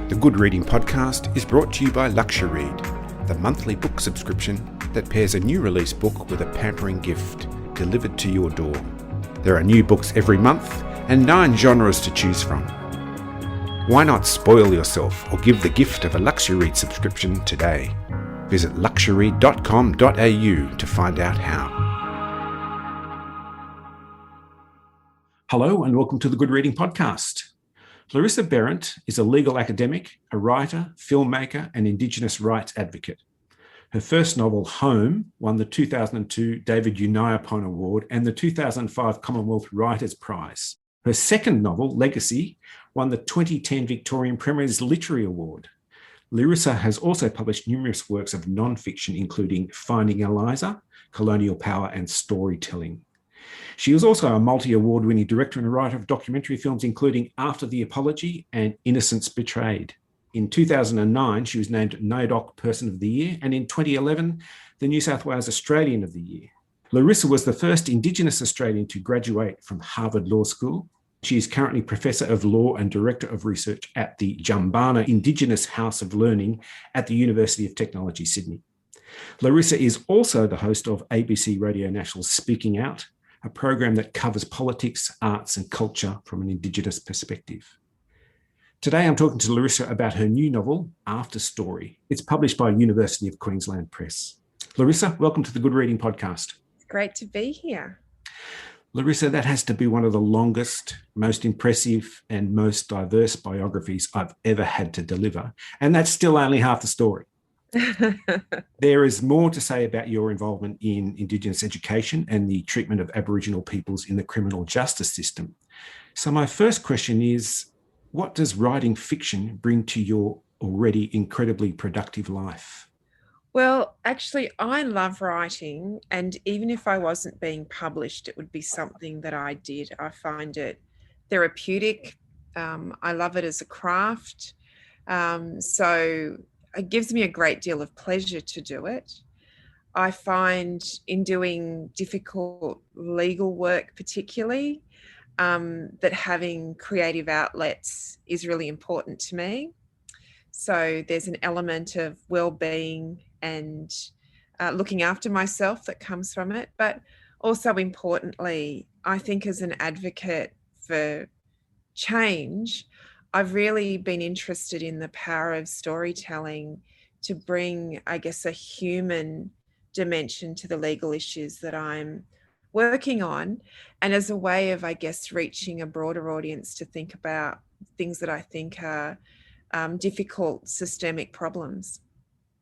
The Good Reading Podcast is brought to you by Read, the monthly book subscription that pairs a new release book with a pampering gift delivered to your door. There are new books every month and 9 genres to choose from. Why not spoil yourself or give the gift of a Read subscription today? Visit luxury.com.au to find out how. Hello and welcome to the Good Reading Podcast. Larissa Behrendt is a legal academic, a writer, filmmaker, and Indigenous rights advocate. Her first novel, Home, won the 2002 David Unaipon Award and the 2005 Commonwealth Writers' Prize. Her second novel, Legacy, won the 2010 Victorian Premier's Literary Award. Larissa has also published numerous works of non-fiction, including Finding Eliza, Colonial Power, and Storytelling. She is also a multi-award-winning director and writer of documentary films, including After the Apology and Innocence Betrayed. In 2009, she was named NAIDOC Person of the Year, and in 2011, the New South Wales Australian of the Year. Larissa was the first Indigenous Australian to graduate from Harvard Law School. She is currently Professor of Law and Director of Research at the Jumbana Indigenous House of Learning at the University of Technology, Sydney. Larissa is also the host of ABC Radio National's Speaking Out, a program that covers politics, arts and culture from an Indigenous perspective. Today I'm talking to Larissa about her new novel, After Story. It's published by University of Queensland Press. Larissa, welcome to the Good Reading Podcast. It's great to be here. Larissa, that has to be one of the longest, most impressive and most diverse biographies I've ever had to deliver. And that's still only half the story. There is more to say about your involvement in Indigenous education and the treatment of Aboriginal peoples in the criminal justice system. So my first question is, what does writing fiction bring to your already incredibly productive life? Well, actually, I love writing, and even if I wasn't being published, it would be something that I did. I find it therapeutic. I love it as a craft. So it gives me a great deal of pleasure to do it. I find in doing difficult legal work particularly, that having creative outlets is really important to me. So there's an element of well-being and looking after myself that comes from it. But also importantly, I think as an advocate for change, I've really been interested in the power of storytelling to bring, I guess, a human dimension to the legal issues that I'm working on, and as a way of, I guess, reaching a broader audience to think about things that I think are difficult systemic problems.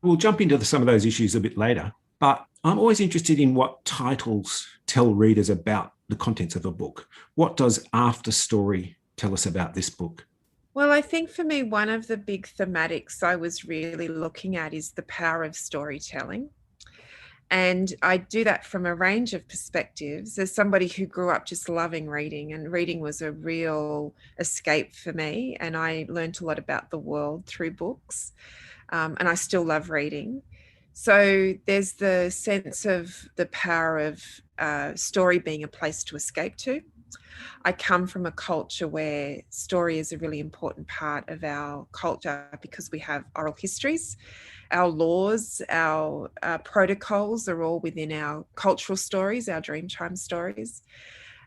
We'll jump into some of those issues a bit later, but I'm always interested in what titles tell readers about the contents of a book. What does After Story tell us about this book? Well, I think for me, one of the big thematics I was really looking at is the power of storytelling. And I do that from a range of perspectives. As somebody who grew up just loving reading, and reading was a real escape for me, and I learned a lot about the world through books, and I still love reading. So there's the sense of the power of story being a place to escape to. I come from a culture where story is a really important part of our culture because we have oral histories. Our laws, our protocols are all within our cultural stories, our Dreamtime stories.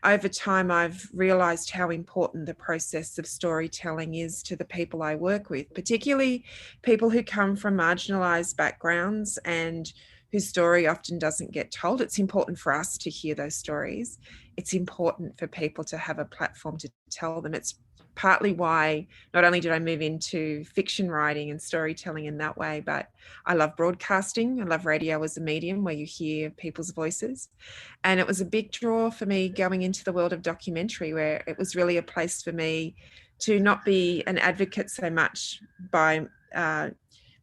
Over time, I've realised how important the process of storytelling is to the people I work with, particularly people who come from marginalised backgrounds and whose story often doesn't get told. It's important for us to hear those stories. It's important for people to have a platform to tell them. It's partly why not only did I move into fiction writing and storytelling in that way, but I love broadcasting. I love radio as a medium where you hear people's voices. And it was a big draw for me going into the world of documentary, where it was really a place for me to not be an advocate so much by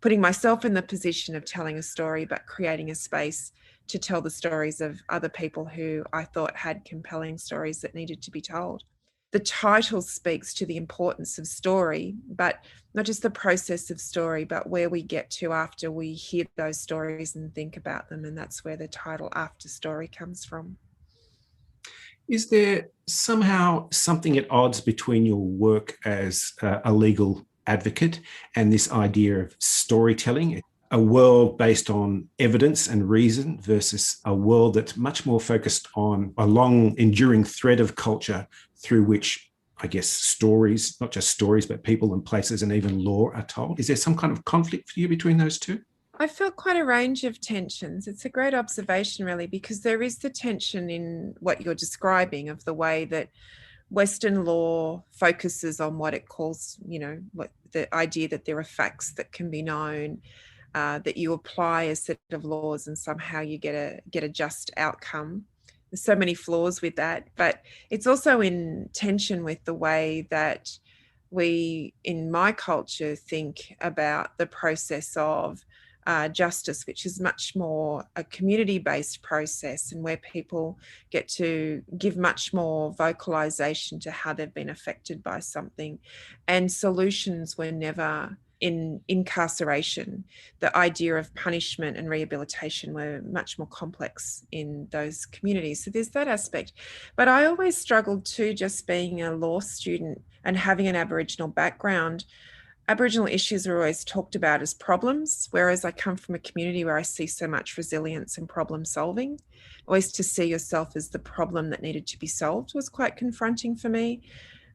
putting myself in the position of telling a story, but creating a space to tell the stories of other people who I thought had compelling stories that needed to be told. The title speaks to the importance of story, but not just the process of story, but where we get to after we hear those stories and think about them. And that's where the title After Story comes from. Is there somehow something at odds between your work as a legal advocate and this idea of storytelling, a world based on evidence and reason versus a world that's much more focused on a long enduring thread of culture through which, I guess, stories, not just stories, but people and places and even law are told. Is there some kind of conflict for you between those two? I felt quite a range of tensions. It's a great observation, really, because there is the tension in what you're describing of the way that Western law focuses on what it calls, what the idea that there are facts that can be known, that you apply a set of laws and somehow you get a just outcome. There's so many flaws with that, but it's also in tension with the way that we, in my culture, think about the process of justice, which is much more a community-based process and where people get to give much more vocalization to how they've been affected by something. And solutions were never in incarceration. The idea of punishment and rehabilitation were much more complex in those communities. So there's that aspect. But I always struggled too, just being a law student and having an Aboriginal background. Aboriginal issues are always talked about as problems, whereas I come from a community where I see so much resilience and problem solving. Always to see yourself as the problem that needed to be solved was quite confronting for me.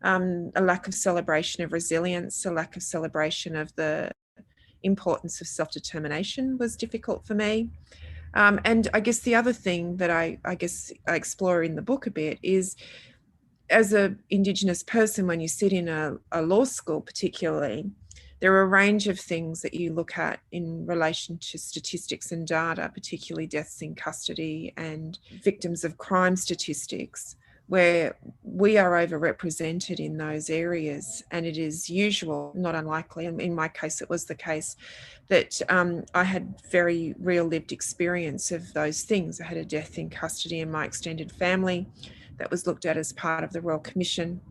A lack of celebration of resilience, a lack of celebration of the importance of self-determination was difficult for me. And I guess the other thing that I explore in the book a bit is, as an Indigenous person, when you sit in a law school particularly, there are a range of things that you look at in relation to statistics and data, particularly deaths in custody and victims of crime statistics, where we are overrepresented in those areas. And it is usual, not unlikely, and in my case it was the case, that I had very real lived experience of those things. I had a death in custody in my extended family that was looked at as part of the Royal Commission.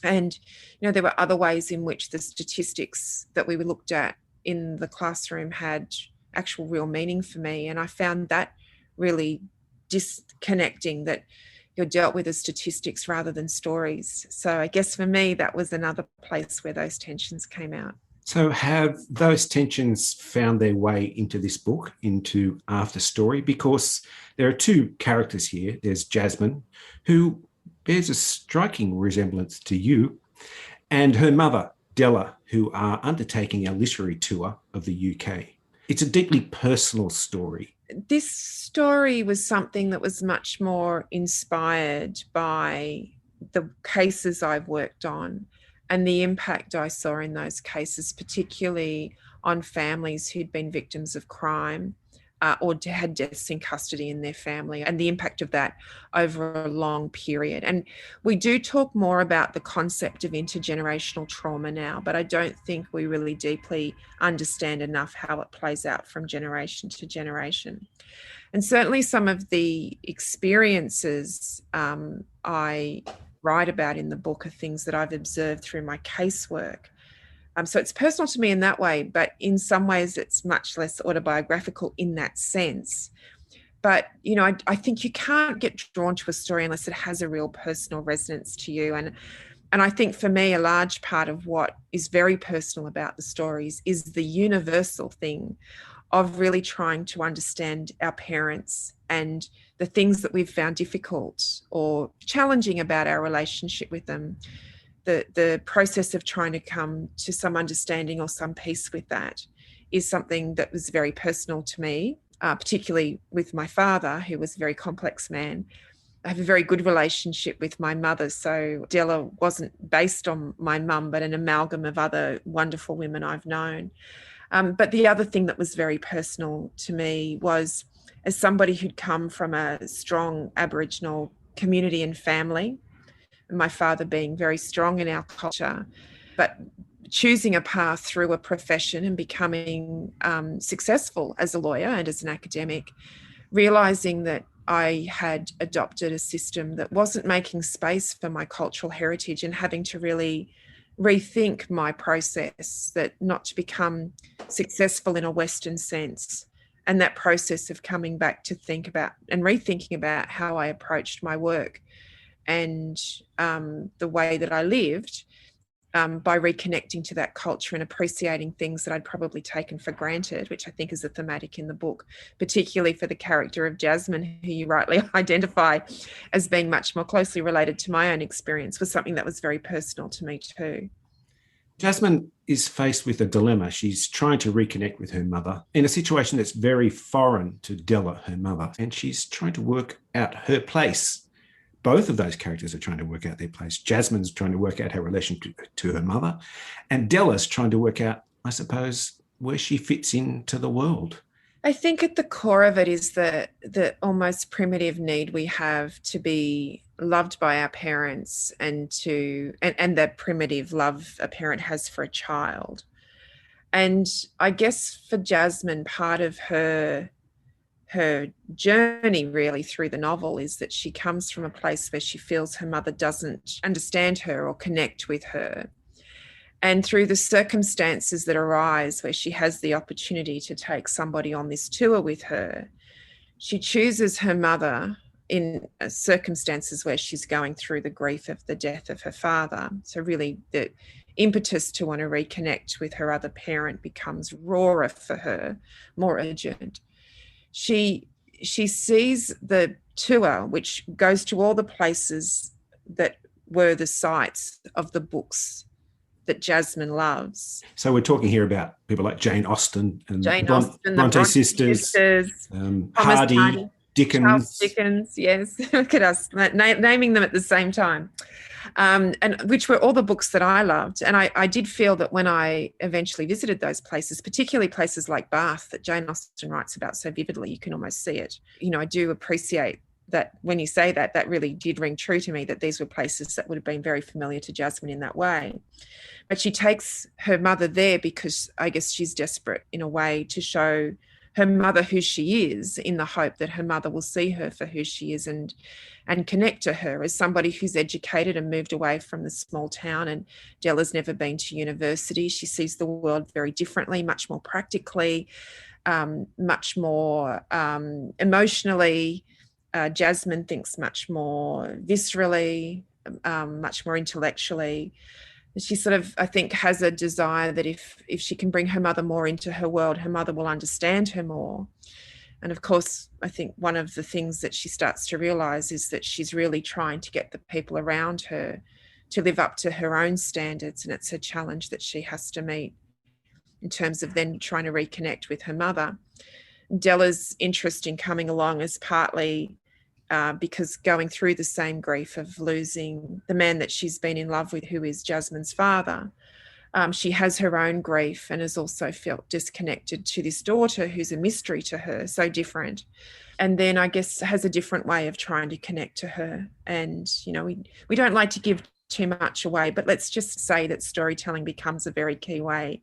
And, there were other ways in which the statistics that we looked at in the classroom had actual real meaning for me. And I found that really disconnecting, that you're dealt with as statistics rather than stories. So I guess for me, that was another place where those tensions came out. So have those tensions found their way into this book, into After Story? Because there are two characters here. There's Jasmine, who bears a striking resemblance to you, and her mother, Della, who are undertaking a literary tour of the UK. It's a deeply personal story. This story was something that was much more inspired by the cases I've worked on and the impact I saw in those cases, particularly on families who'd been victims of crime or had deaths in custody in their family, and the impact of that over a long period. And we do talk more about the concept of intergenerational trauma now, but I don't think we really deeply understand enough how it plays out from generation to generation. And certainly some of the experiences I write about in the book are things that I've observed through my casework. So it's personal to me in that way, but in some ways it's much less autobiographical in that sense. But, I think you can't get drawn to a story unless it has a real personal resonance to you. And I think for me, a large part of what is very personal about the stories is the universal thing of really trying to understand our parents and the things that we've found difficult or challenging about our relationship with them. The process of trying to come to some understanding or some peace with that is something that was very personal to me, particularly with my father, who was a very complex man. I have a very good relationship with my mother. So Della wasn't based on my mum, but an amalgam of other wonderful women I've known. But the other thing that was very personal to me was, as somebody who'd come from a strong Aboriginal community and family, my father being very strong in our culture, but choosing a path through a profession and becoming successful as a lawyer and as an academic, realizing that I had adopted a system that wasn't making space for my cultural heritage and having to really rethink my process, that not to become successful in a Western sense. And that process of coming back to think about and rethinking about how I approached my work and the way that I lived by reconnecting to that culture and appreciating things that I'd probably taken for granted, which I think is a thematic in the book, particularly for the character of Jasmine, who you rightly identify as being much more closely related to my own experience, was something that was very personal to me too. Jasmine is faced with a dilemma. She's trying to reconnect with her mother in a situation that's very foreign to Della, her mother, and she's trying to work out her place. Both of those characters are trying to work out their place. Jasmine's trying to work out her relation to her mother, and Della's trying to work out, I suppose, where she fits into the world. I think at the core of it is the almost primitive need we have to be loved by our parents, and the primitive love a parent has for a child. And I guess for Jasmine, part of her journey really through the novel is that she comes from a place where she feels her mother doesn't understand her or connect with her. And through the circumstances that arise where she has the opportunity to take somebody on this tour with her, she chooses her mother in circumstances where she's going through the grief of the death of her father. So really the impetus to want to reconnect with her other parent becomes rawer for her, more urgent. She sees the tour, which goes to all the places that were the sites of the books that Jasmine loves. So we're talking here about people like Jane Austen and the Bronte sisters, Hardy, Dickens. Charles Dickens, yes. Look at us naming them at the same time. And which were all the books that I loved. And I did feel that when I eventually visited those places, particularly places like Bath that Jane Austen writes about so vividly, you can almost see it. You know, I do appreciate that when you say that, that really did ring true to me, that these were places that would have been very familiar to Jasmine in that way. But she takes her mother there because I guess she's desperate in a way to show her mother who she is, in the hope that her mother will see her for who she is and connect to her as somebody who's educated and moved away from the small town. And Della's never been to university. She sees the world very differently, much more practically, much more emotionally. Jasmine thinks much more viscerally, much more intellectually. She sort of, I think, has a desire that if she can bring her mother more into her world, her mother will understand her more. And of course, I think one of the things that she starts to realize is that she's really trying to get the people around her to live up to her own standards. And it's a challenge that she has to meet in terms of then trying to reconnect with her mother. Della's interest in coming along is partly because going through the same grief of losing the man that she's been in love with, who is Jasmine's father, she has her own grief and has also felt disconnected to this daughter who's a mystery to her, so different. And then I guess has a different way of trying to connect to her. And, you know, we don't like to give too much away, but let's just say that storytelling becomes a very key way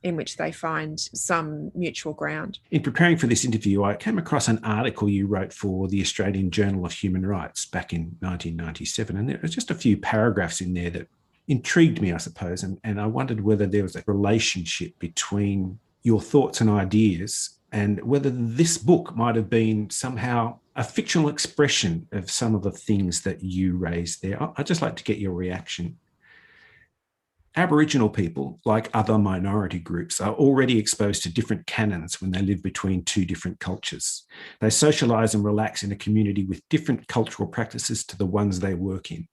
in which they find some mutual ground. In preparing for this interview, I came across an article you wrote for the Australian Journal of Human Rights back in 1997, and there was just a few paragraphs in there that intrigued me, I suppose, and I wondered whether there was a relationship between your thoughts and ideas and whether this book might have been somehow a fictional expression of some of the things that you raised there. I'd just like to get your reaction. Aboriginal people, like other minority groups, are already exposed to different canons when they live between two different cultures. They socialise and relax in a community with different cultural practices to the ones they work in.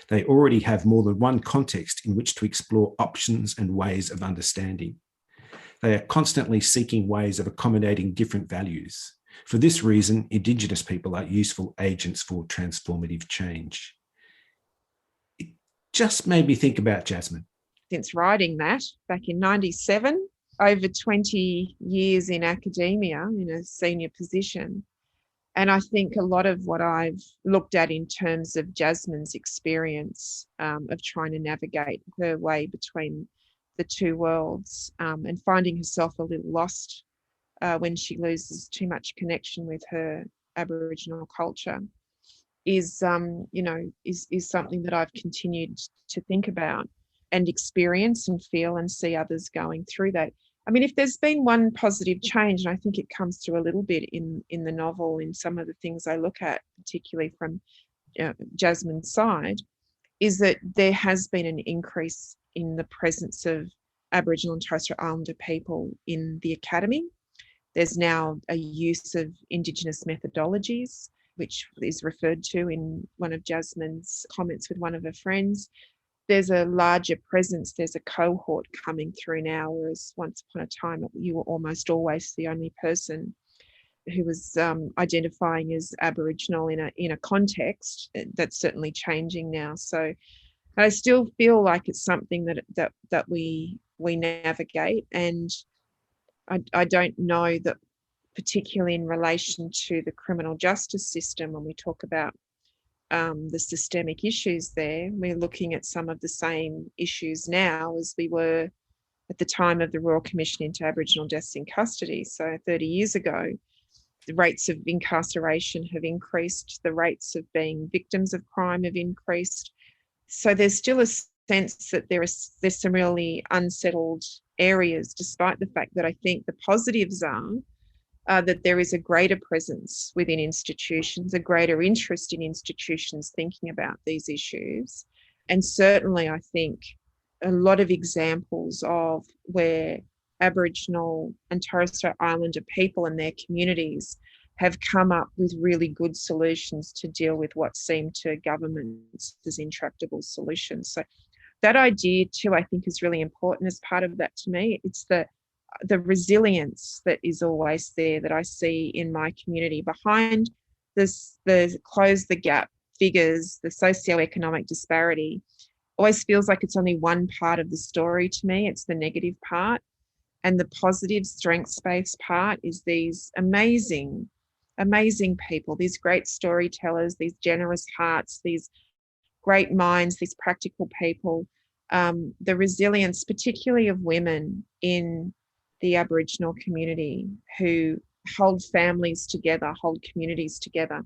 They already have more than one context in which to explore options and ways of understanding. They are constantly seeking ways of accommodating different values. For this reason, Indigenous people are useful agents for transformative change. Just made me think about Jasmine. Since writing that back in 97, over 20 years in academia in a senior position. And I think a lot of what I've looked at in terms of Jasmine's experience of trying to navigate her way between the two worlds and finding herself a little lost when she loses too much connection with her Aboriginal culture is something that I've continued to think about and experience and feel and see others going through that. I mean, if there's been one positive change, and I think it comes through a little bit in the novel, in some of the things I look at, particularly from Jasmine's side, is that there has been an increase in the presence of Aboriginal and Torres Strait Islander people in the academy. There's now a use of Indigenous methodologies, which is referred to in one of Jasmine's comments with one of her friends. There's a larger presence, there's a cohort coming through now, whereas once upon a time you were almost always the only person who was identifying as Aboriginal in a context. That's certainly changing now. So I still feel like it's something that we navigate, and I don't know that, particularly in relation to the criminal justice system, when we talk about the systemic issues there, we're looking at some of the same issues now as we were at the time of the Royal Commission into Aboriginal Deaths in Custody. So 30 years ago, the rates of incarceration have increased, the rates of being victims of crime have increased. So there's still a sense that there's some really unsettled areas, despite the fact that I think the positives are that there is a greater presence within institutions, a greater interest in institutions thinking about these issues. And certainly I think a lot of examples of where Aboriginal and Torres Strait Islander people and their communities have come up with really good solutions to deal with what seem to governments as intractable solutions. So that idea too, I think, is really important as part of that to me. It's the resilience that is always there that I see in my community behind this, the close the gap figures, the socioeconomic disparity always feels like it's only one part of the story to me. It's the negative part. And the positive strengths-based part is these amazing people, these great storytellers, these generous hearts, these great minds, these practical people, the resilience, particularly of women in the Aboriginal community who hold families together, hold communities together.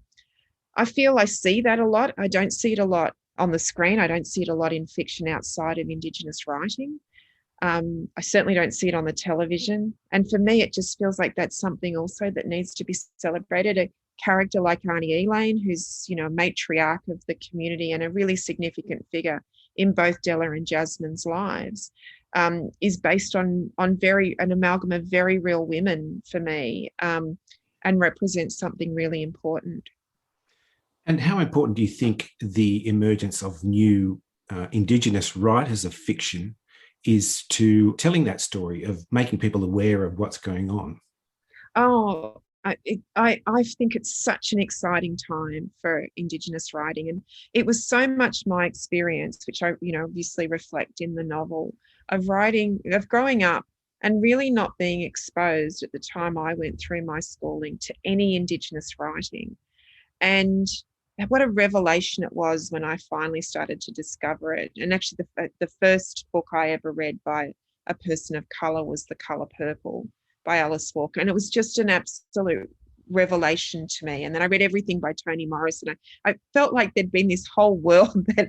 I feel I see that a lot. I don't see it a lot on the screen. I don't see it a lot in fiction outside of Indigenous writing. I certainly don't see it on the television. And for me, it just feels like that's something also that needs to be celebrated. A character like Arnie Elaine, who's, a matriarch of the community and a really significant figure in both Della and Jasmine's lives, is based on an amalgam of very real women for me, and represents something really important. And how important do you think the emergence of new Indigenous writers of fiction is to telling that story, of making people aware of what's going on? Oh, I think it's such an exciting time for Indigenous writing. And it was so much my experience, which I, obviously reflect in the novel, of growing up and really not being exposed at the time I went through my schooling to any Indigenous writing. And what a revelation it was when I finally started to discover it. And actually the first book I ever read by a person of colour was The Colour Purple by Alice Walker. And it was just an absolute revelation to me. And then I read everything by Toni Morris, and I felt like there'd been this whole world that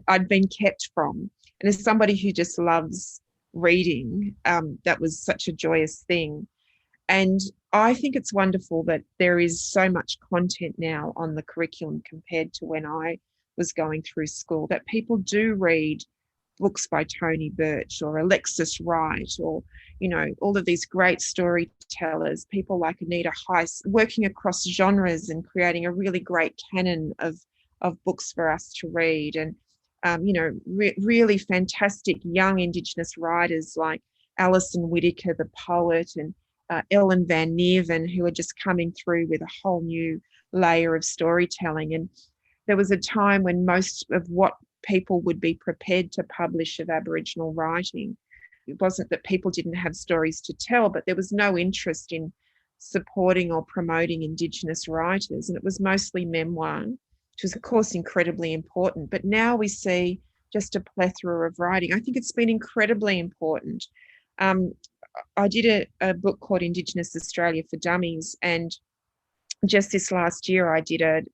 I'd been kept from. And as somebody who just loves reading, that was such a joyous thing. And I think it's wonderful that there is so much content now on the curriculum compared to when I was going through school, that people do read books by Tony Birch or Alexis Wright, or, all of these great storytellers, people like Anita Heiss, working across genres and creating a really great canon of books for us to read. And, really fantastic young Indigenous writers like Alison Whittaker, the poet, and Ellen Van Neerven, who are just coming through with a whole new layer of storytelling. And there was a time when most of what people would be prepared to publish of Aboriginal writing, it wasn't that people didn't have stories to tell, but there was no interest in supporting or promoting Indigenous writers. And it was mostly memoir, which was, of course, incredibly important. But now we see just a plethora of writing. I think it's been incredibly important. I did a book called Indigenous Australia for Dummies, and just this last year I did an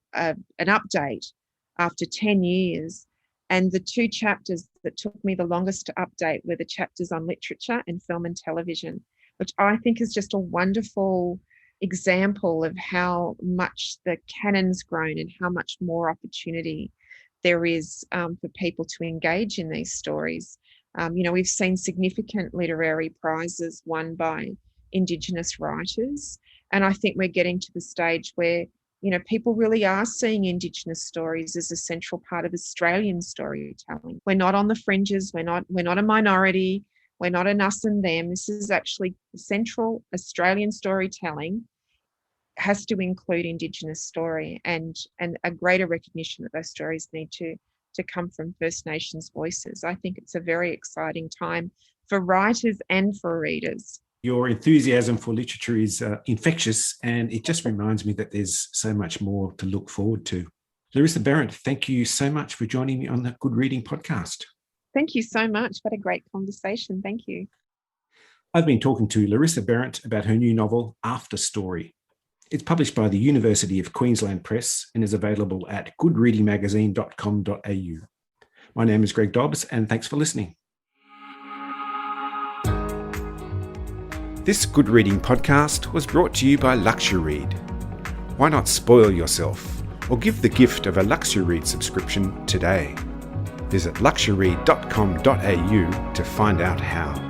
update after 10 years, and the two chapters that took me the longest to update were the chapters on literature and film and television, which I think is just a wonderful example of how much the canon's grown and how much more opportunity there is for people to engage in these stories. We've seen significant literary prizes won by Indigenous writers, and I think we're getting to the stage where people really are seeing Indigenous stories as a central part of Australian storytelling. We're not on the fringes. We're not a minority. We're not an us and them. This is actually central Australian storytelling has to include Indigenous story, and a greater recognition that those stories need to come from First Nations voices. I think it's a very exciting time for writers and for readers. Your enthusiasm for literature is infectious, and it just reminds me that there's so much more to look forward to. Larissa Behrendt, thank you so much for joining me on the Good Reading podcast. Thank you so much. What a great conversation. Thank you. I've been talking to Larissa Behrendt about her new novel, After Story. It's published by the University of Queensland Press and is available at goodreadingmagazine.com.au. My name is Greg Dobbs, and thanks for listening. This Good Reading podcast was brought to you by LuxuryRead. Why not spoil yourself or give the gift of a LuxuryRead subscription today? Visit luxuryread.com.au to find out how.